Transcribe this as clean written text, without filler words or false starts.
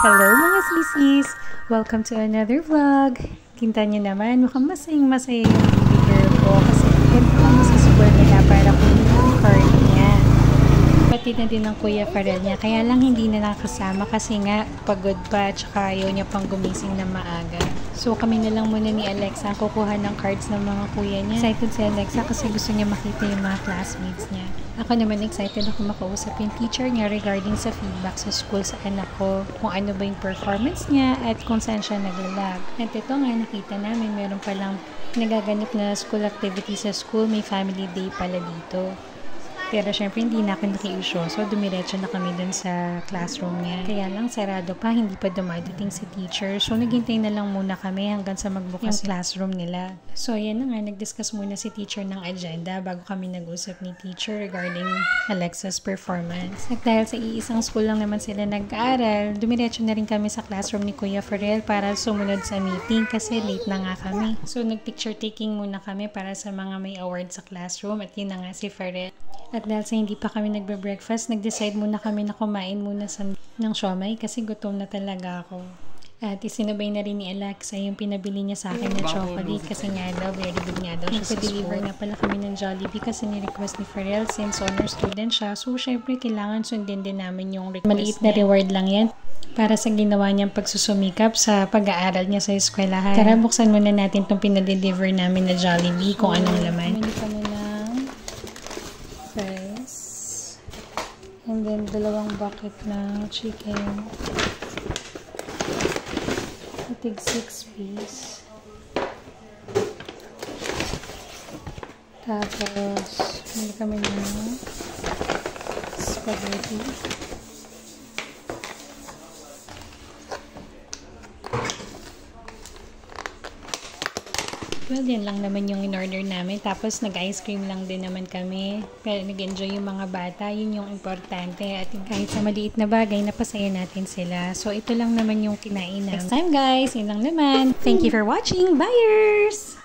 Hello mga sisis! Welcome to another vlog. Kita niyo naman, mukhang masayang-masaya yung baby girl ko kasi ganito kami sa school nila para kunin yung card niya. Pati na din ng Kuya Farel niya, kaya lang hindi na nakasama kasi nga pagod pa tsaka ayaw niya pang gumising na maaga. So kami na lang muna ni Alexa kukuha ng cards ng mga kuya niya. Excited si Alexa kasi gusto niya makita yung mga classmates niya. Ako naman excited ako makausap yung teacher niya regarding sa feedback sa school sa anak ko. Kung ano ba yung performance niya at kung saan siya nag-lag. At ito nga nakita namin meron palang nagaganap na school activity sa school. May family day pala dito. Pero syempre hindi na ako naki-issue. So dumiretso na kami dun sa classroom niya. Kaya lang sarado pa, hindi pa dumadating si teacher. So naghintay na lang muna kami hanggang sa magbukas yung classroom nila. So yan na nga, nag-discuss muna si teacher ng agenda bago kami nag-usap ni teacher regarding Alexa's performance. At dahil sa iisang school lang naman sila nag-aaral, dumiretso na rin kami sa classroom ni Kuya Farel para sumunod sa meeting kasi late na nga kami. So nag-picture taking muna kami para sa mga may award sa classroom at yun na nga si Farel. At dahil sa hindi pa kami nagbe-breakfast, nag-decide muna kami na kumain muna ng siomai kasi gutom na talaga ako. At isinabay na rin ni Alexa yung pinabili niya sa akin na chocolate kasi nga daw, very good nga daw siya sa school. Nagpa-deliver na pala kami ng Jollibee kasi ni-request ni Farel since honor student siya. So, syempre, kailangan sundin din namin yung request maliit na reward lang yan para sa ginawa niyang pagsusumikap sa pag-aaral niya sa eskwelahan. Tara, buksan muna natin itong pinadeliver namin na Jollibee kung anong laman. Rice. And then, dalawang bucket na chicken. Tig 6 piece. Tapos, hindi kami ng spaghetti. Well, yan lang naman yung in-order namin. Tapos, nag-ice cream lang din naman kami. Pero nag-enjoy yung mga bata. Yun yung importante. At kahit sa maliit na bagay, napasaya natin sila. So, ito lang naman yung kinain namin. Next time, guys. Yun lang naman. Thank you for watching. Buyers!